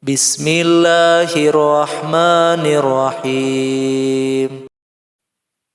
Bismillahirrahmanirrahim.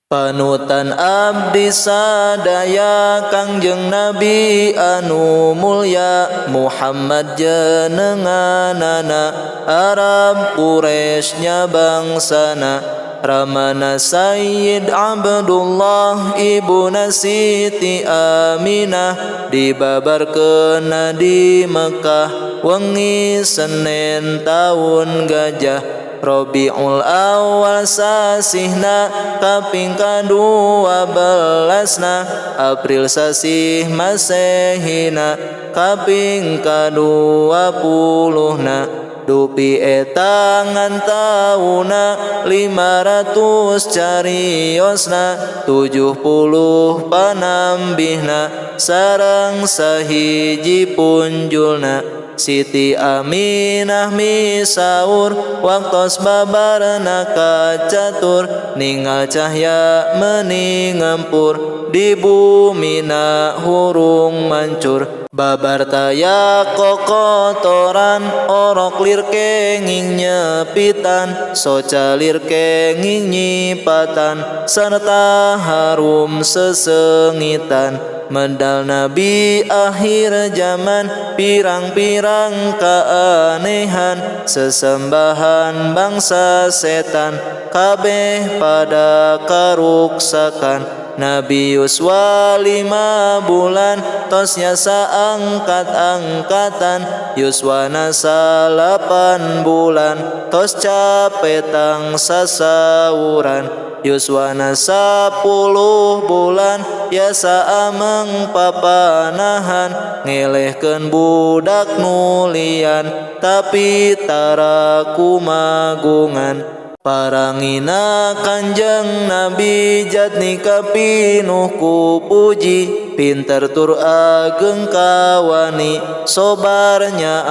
Panutan abdi sadaya Kangjeng Nabi anu mulya Muhammad jenenganana Arab Quraisynya bangsana Ramana Sayyid Abdullah ibuna Siti Aminah dibabarkeun di Mekah wengi Senin tahun Gajah Rabiul Awal sasihna kaping ka-12na April sasih Masehina kaping ka-20na dupi eta ngantauna 500 cariosna 70 panambihna sareng sahiji punjulna Siti Aminah misaur waktos babarna kacatur ningal cahya meni ngempur di bumina hurung mancur babar taya kokotoran orok lir kenging nyepitan soca lir kenging nyipatan serta harum sesengitan medal Nabi akhir zaman pirang-pirang keanehan sesembahan bangsa setan kabeh pada karuksakan Nabi yuswa 5 bulan tos nyasa angkat-angkatan yuswana 8 bulan tos capetang sasawuran yuswana 10 bulan yasa ameng papanahan ngelehkeun budak nulian tapi tara kumagungan parangina Kanjeng Nabi jatni kapinuh ku puji pinter tur ageng kawani sobarnya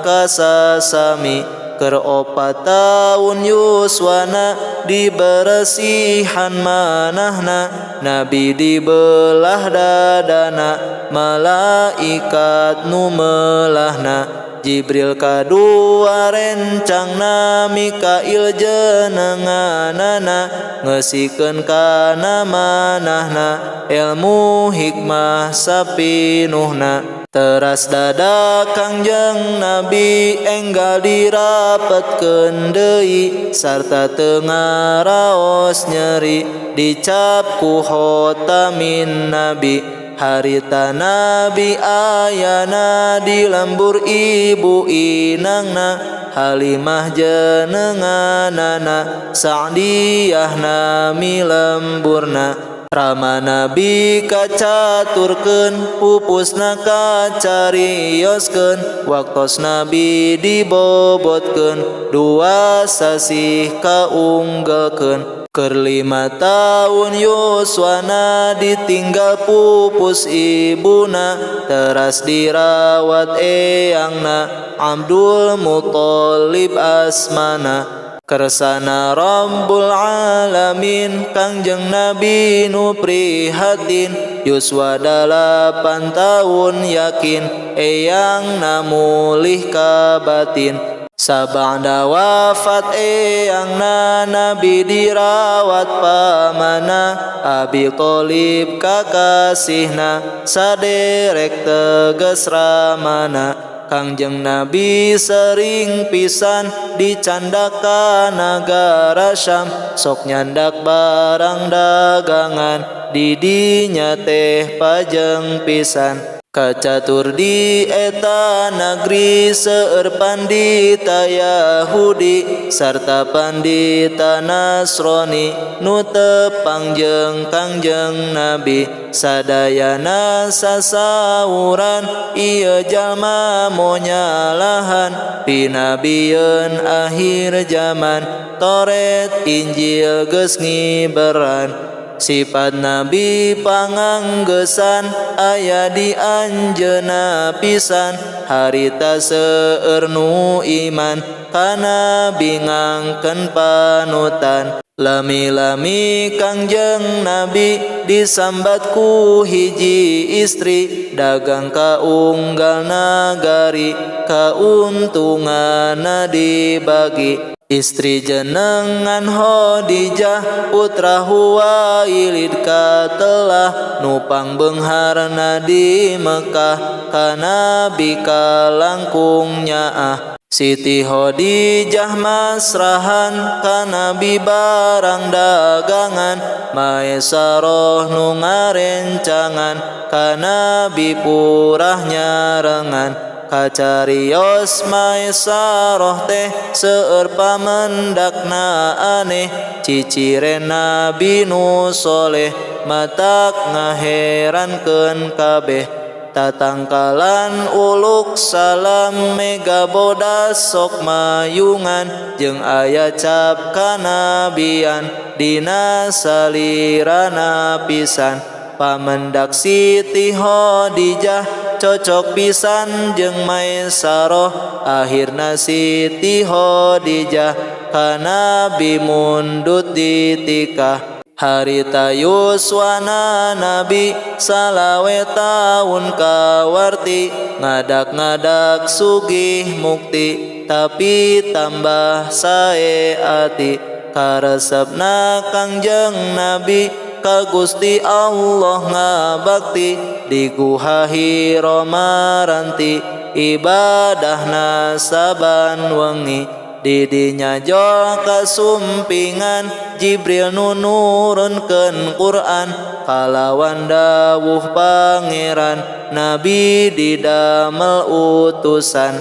kasasami keur 4 taun yuswana diberesihan manahna Nabi dibelah dadana malaikat nu melahna Jibril kadua rencangna Mikail jenenganana ngesikeun kana manahna ilmu hikmah sapinuhna teras dada Kangjeng Nabi enggal dirapetkeun deui sarta teu ngaraos nyeri dicap ku khotamin Nabi harita Nabi ayana di lembur ibu inangna Halimah jenenganana Sa'diyah nami lemburna Rama Nabi kacaturkeun pupusna kacarioskeun waktos Nabi dibobotkeun 2 sasih kaunggelkeun keur 5 taun yuswana ditinggal pupus ibuna teras dirawat eyangna Abdul Muthalib asmana kersana Rabbul Alamin Kangjeng Nabi nu prihatin yuswa 8 taun yakin eyang namulih ka batin sabada wafat eyangna Nabi dirawat pamana Abi Thalib kakasihna saderek teges ramana Kangjeng Nabi sering pisan dicandak ka nagara Syam sok nyandak barang dagangan di dinya teh pajeng pisan kacatur di eta negeri seueur pandita Yahudi sarta pandita Nasrani nu teu pangjeng Kangjeng Nabi sadayana sasawuran ieu jalma moal nyalahan pinabieun akhir zaman Toret Injil geus ngiberan sifat Nabi panganggesan aya di anjeunna pisan harita seueur nu iman kana bingangkeun panutan lami-lami Kangjeng Nabi disambat ku hiji istri dagang ka unggal nagari kauntunganna dibagi. Istri jenengan Khadijah putra Huwailid katelah nupang beungharna di Mekah ka Nabi kalangkung nyaah. Siti Khadijah masrahan ka Nabi barang dagangan, Maesaroh nu ngarencangan ka Nabi purah nyarengan. Kacarios Maesaroh teh seueur pamendakna aneh, ciciren Nabi nu soleh matak ngaherankeun kabeh. Tatangkalan uluk salam mega bodas sok mayungan, jeung aya cap kanabian dina salirana pisan. Pamendak Siti Khadijah cocok pisan jeung Maesaroh, akhirna Siti Khadijah ka Nabi mundut ditikah. Harita yuswana Nabi salawe taun kawarti, ngadak-ngadak sugih mukti tapi tambah sae ati. Karesepna Kangjeng Nabi ka Gusti Allah ngabakti, di Guha Hira maranti ibadahna saban wengi. Di dinya jol kasumpingan Jibril nu nurunkeun Quran, kalawan dawuh Pangeran Nabi didamel utusan.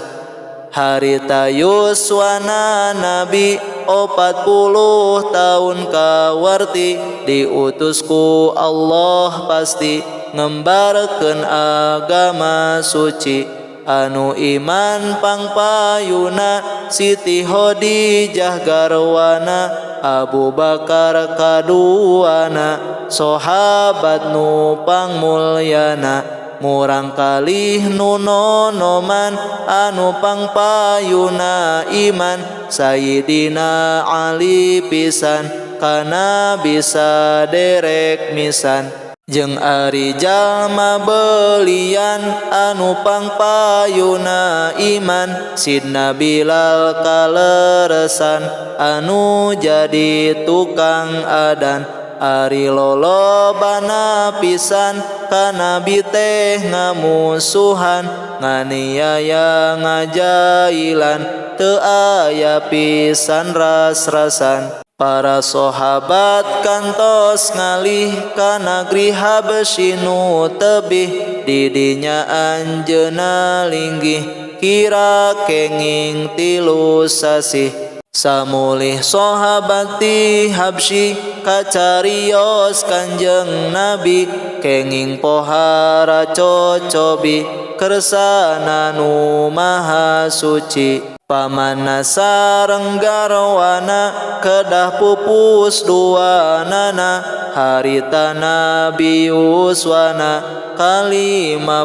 Harita yuswana Nabi 40 tahun kawarti, diutus ku Allah pasti ngembarkeun agama suci. Anu iman pangpayuna Siti Khadijah garwana, Abu Bakar kaduana sahabat nu pangmulyana. Murang kalih nu nonoman anu pangpayuna iman, Sayyidina Ali pisan kana bisa derek misan. Jeung ari jalma belian anu pangpayuna iman, Sidna Bilal kaleresan anu jadi tukang adan. Ari lolobana pisan ka Nabi teh ngamusuhan, nganiaya ngajailan teu aya pisan ras-rasan. Para sahabat kantos ngalih ka nagri Habsyi nu tebih, di dinya anjeunna linggih kira kenging 3 sasih. Samulih sahabat ti Habsyi kacarios Kanjeng Nabi, kenging pohara cocobi kersana nu maha suci. Pamana sareng garwana kedah pupus duanana, harita Nabi yuswana ka 50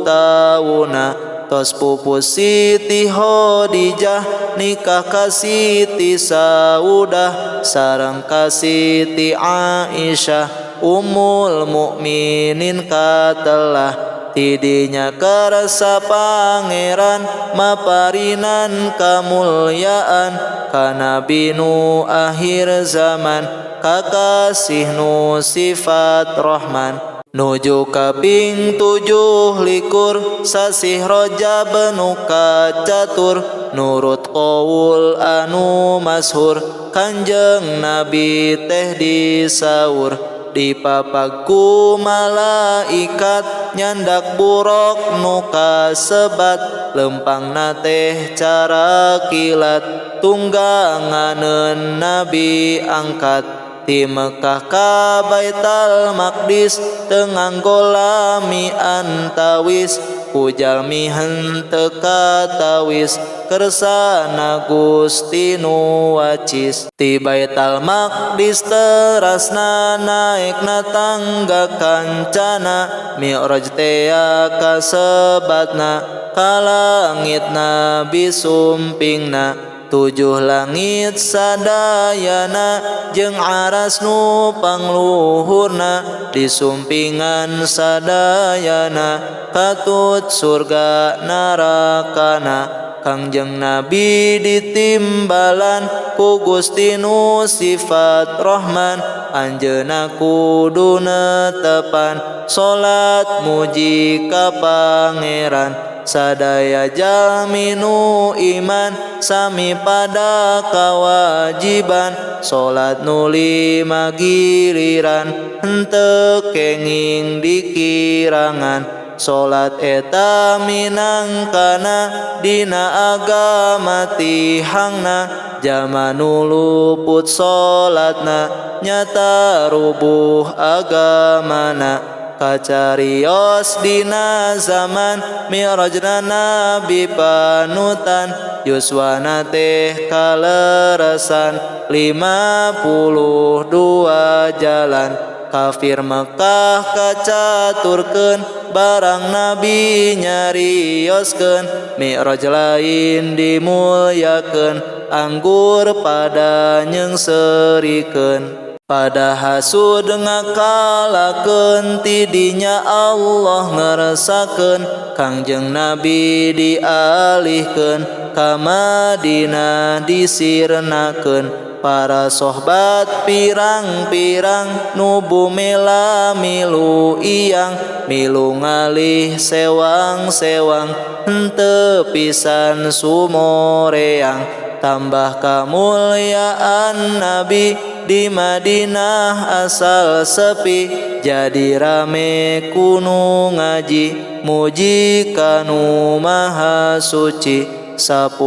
tauna. Tos pupus Siti Khadijah nikah ka Siti Saudah sareng ka Siti Aisyah Ummul Mukminin katelah. Tidinya karasa Pangeran maparinan kamulyaan ka Nabi nu akhir zaman, kakasih nu sifat Rahman. Nuju kaping 17 sasih Rajab nu kacatur, nurut qaul anu mashur Kanjeng Nabi teh disaur. Dipapagku malaikat nyandak buruk nu kasebat, lempangna teh cara kilat tungganganeun Nabi angkat. Ti Mekah ka Baitul Maqdis teu nganggo lami antawis, ku jalmi henteu katawis kersana Gusti nu wacis. Ti Baitul Maqdis terasna naekna tangga kancana, Mi'raj teh kasebatna ka langit Nabi sumpingna. tujuh langit sadayana jeung aras nu pangluhurna disumpingan sadayana katut surga narakana Kangjeng Nabi ditimbalan ku Gusti nu sifat Rahman anjeunna kudu netepan salat muji ka Pangeran sadaya jalmi nu iman sami pada kawajiban salat nu lima giliran henteu kenging dikirangan salat eta minangkana dina agama tihangna jalma nu luput salatna nyata rubuh agamana kacarios dina zaman mi'rajna nabi panutan yuswana teh kaleresan 52 jalan kafir Mekah kacaturkeun barang nabi nyarioskeun mi'raj lain dimulyakeun anggur pada nyengserikeun pada hasud ngakalakeun tidinya Allah ngeresakeun Kangjeng Nabi dialihkeun ka Madinah disirnakeun para sohbat pirang-pirang nu bumela milu iyang milu ngalih sewang-sewang henteu pisan sumoreang tambah kamulyaan Nabi di Madinah asal sepi jadi rame kuno ngaji muji kanu maha suci 10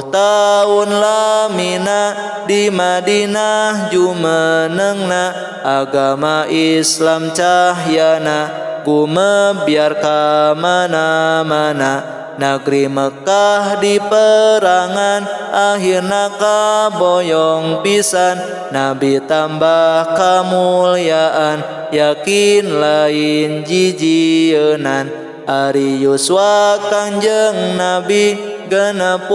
tahun lamina di Madinah jumenengna agama Islam cahyana gumebyar ka mana-mana Negeri Mekah di perangan akhirna kaboyong pisan Nabi tambah kamulyaan yakin lain jijieun Ari yuswa Kangjeng Nabi 63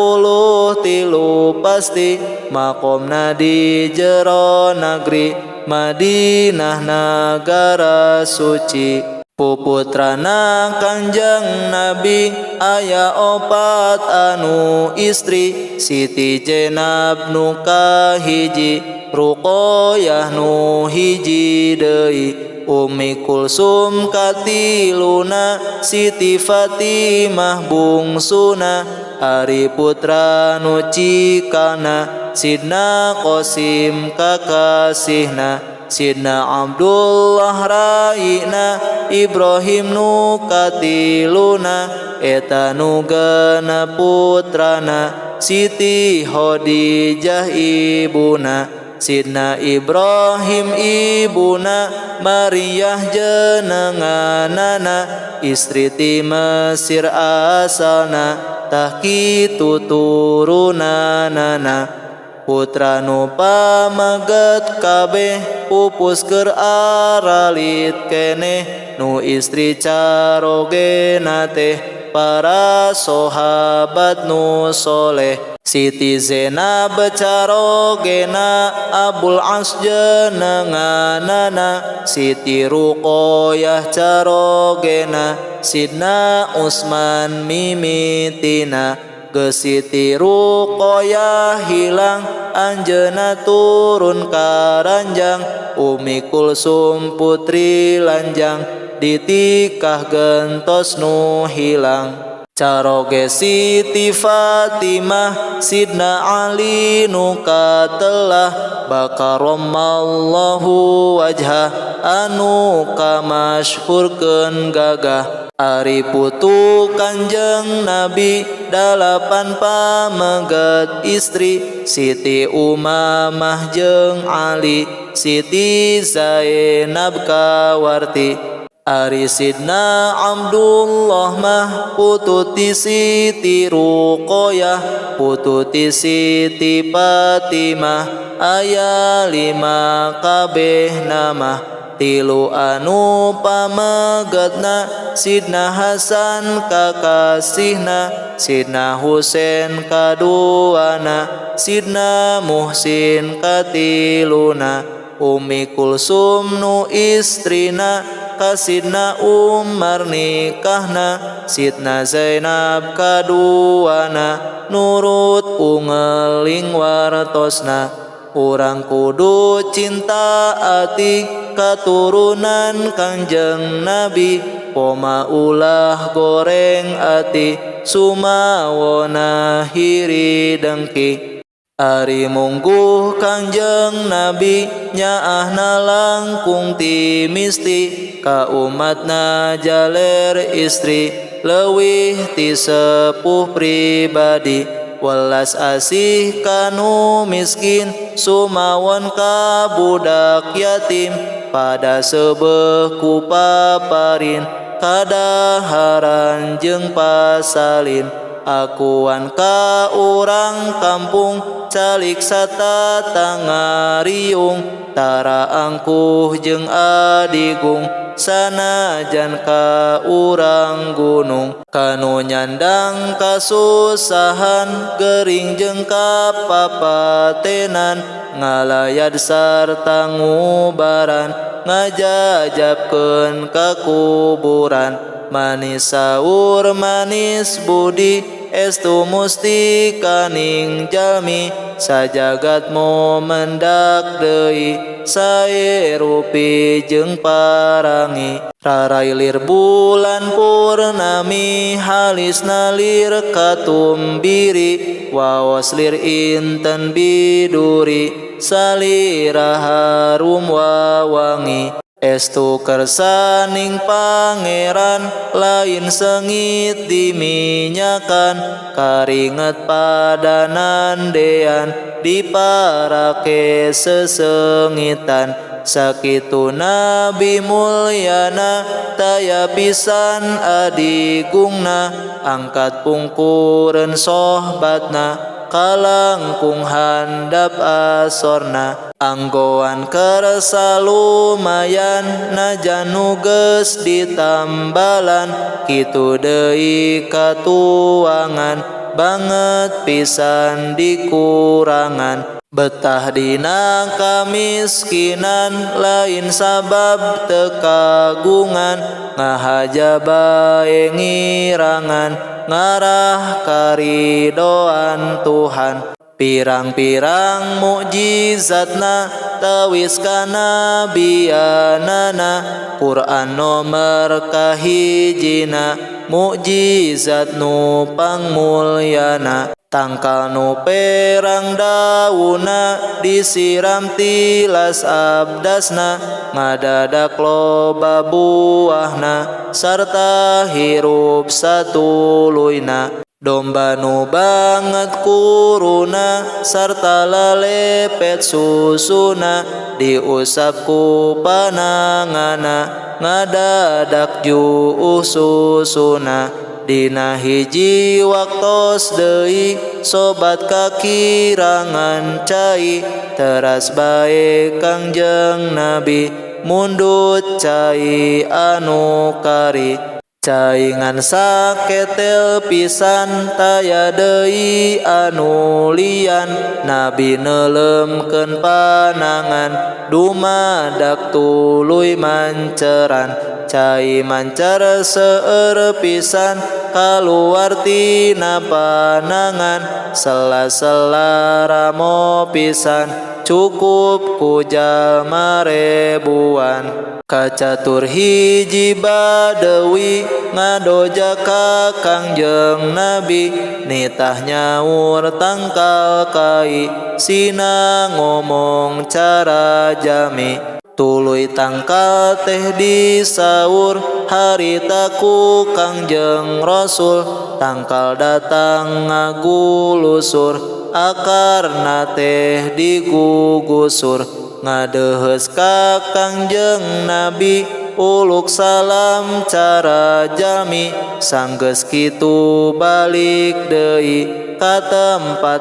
pasti makomna di jero negeri Madinah nagara suci puputrana Kangjeng Nabi aya 4 anu istri Siti Jenab nu kahiji Ruqayyah nu hiji deui Ummi Kulsum katiluna Siti Fatimah bungsuna Ari putra nu cikana Sidna Qasim kakasihna Sidna Abdullah raina Ibrahim nu katiluna eta nu genep putrana Siti Khadijah ibuna Sidna Ibrahim ibuna Maryah jenenganana istri ti Mesir asalna tah kitu turunanana putra nu pamaget kabeh pupus keur aralit keneh nu istri carogena teh para sahabat nu soleh Siti Zainab carogena Abul As jenenganana Siti Ruqayyah carogena Sidna Utsman mimitina Siti Ruqayyah hilang anjeuna turun karanjang Ummi Kulsum putri lanjang ditikah gentos nu hilang caroge Siti Fatimah Sidna Ali nu katelah bakaromallahu wajhah anu kamasyhurkeun gagah Ari putu Kanjeng Nabi 8 pameget istri Siti Umamah jeung Ali Siti Zainab kawarti Ari Sidna Abdullah mah putu ti Siti Ruqayyah putu ti Siti Fatimah aya 5 kabeh nama tilu anu pamegetna Sidna Hasan kakasihna Sidna Husein kaduana Sidna Muhsin katiluna Ummi Kulsum nu istrina kasidna Umar nikahna Sidna Zainab kaduana nurut ungeling wartosna urang kudu cinta ati katurunan Kangjeng Nabi poma ulah goreng ati sumawona hiri dengki ari mungguh Kangjeng Nabi nyaahna langkung ti misti ka umatna jaler istri leuwih ti sepuh pribadi welas asih kanu miskin sumawon ka budak yatim pada sebeh ku paparin kadaharan jeung pasalin akuan ka urang kampung calik sata tangariung tara angkuh jeung adigung sanajan ka urang gunung kanu nyandang kasusahan gering jeung kapapatenan ngalayad sarta ngubaran ngajajabkeun ka kuburan manis saur manis budi estu musti kaning jalmi sajagat mo mendak deui sae rupi jeung parangi rarailir bulan purnami halisna lir katumbiri waos lir inten biduri salira harum wawangi estu kersaning pangeran lain sengit diminyakan karinget padanandean diparake sesengitan sakitu Nabi mulyana taya pisan adigungna angkat pungkureun sohbatna kalangkung handap asorna anggoan kersa lumayan najan nu geus ditambalan kitu deui katuangan banget pisan dikurangan betah dina kamiskinan lain sabab teu kagungan ngahaja bae ngirangan ngarah karidoan Tuhan pirang-pirang mukjizatna tawis kana bianana Quran nomer kahijina mukjizat nu pangmulyana tangkal nu perang dauna disiram tilas abdasna ngadadak loba buahna sarta hirup satuluyna domba nu banget kuruna sarta lalepet susuna diusap ku panangana ngadadak juuh susuna dina hiji waktos deui sobat kakirangan cai teras bae Kangjeng Nabi mundut cai anu kari caingan saketel pisan taya deui anu lian Nabi neuleumkeun panangan dumadak tuluy manceran cai mancar seueur pisan kaluar tina panangan sela-sela ramo pisan cukup ku jalma rebuan kacatur hiji badawi ngadoja ka Kangjeng Nabi nitah nyaur tangkal kai sina ngomong cara jami tuluy tangkal teh disaur harita ku Kangjeng Rasul tangkal datang ngagulusur akarna teh digugusur ngadeuheus ka Kangjeng Nabi uluk salam cara jami sanggeus kitu balik deui ka tempat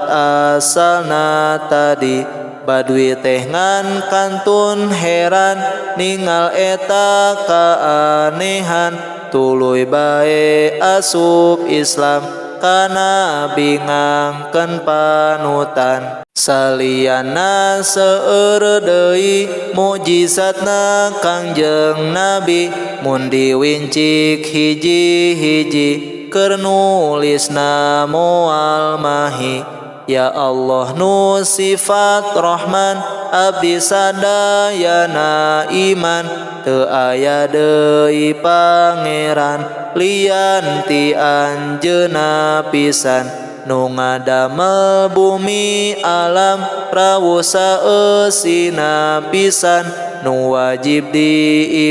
asalna tadi Badui teh ngan kantun heran ningal eta kaanehan tuluy bae asup Islam kana bingangkeun panutan saliyana seueur deui mukjizatna Kangjeng Nabi mun diwincik hiji-hiji keur nulisna moal mahi. Ya Allah nu sifat Rahman abdi sadayana iman teu aya deui pangeran lian ti anjeunna pisan nu ngadamel bumi alam rawuh saeusina pisan nu wajib diibadahan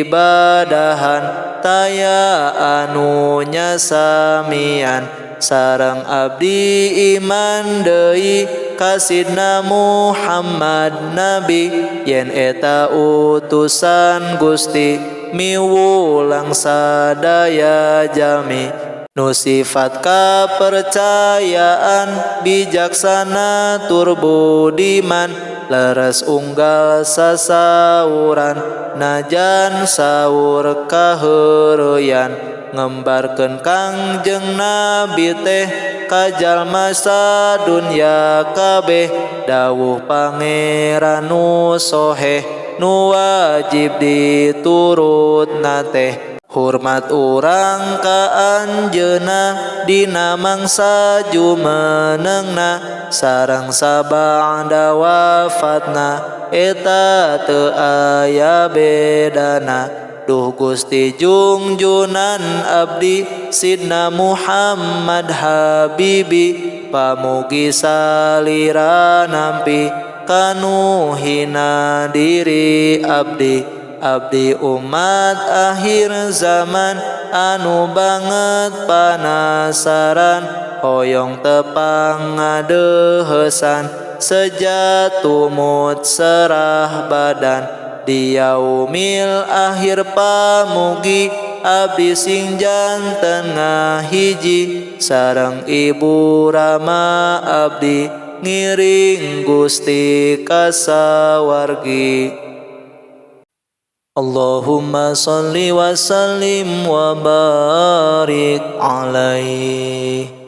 taya anu nya samian sareng abdi iman deui ka Sidna Muhammad Nabi yen eta utusan Gusti miwulang sadaya jalmi nu sifat kapercayaan bijaksana tur budiman leres unggal sasauran najan saur kaheureyan ngembarkeun Kangjeng Nabi teh ka jalma sadunya kabeh dawuh pangeran nu soheh nu wajib diturutna teh hormat urang ka anjeunna dina mangsa jumenengna sareng sabada wafatna eta teu aya bedana. Duh Gusti jungjunan abdi Sidna Muhammad Habibi pamugi salira nampi kanu hina diri abdi abdi umat akhir zaman anu banget panasaran hoyong tepang ngadehesan sejatumut serah badan di yaumil akhir pamugi abdi sing janten ngahiji sareng ibu rama abdi ngiring Gusti ka sawargi. Allahumma sholli wa sallim wa barik alaihi.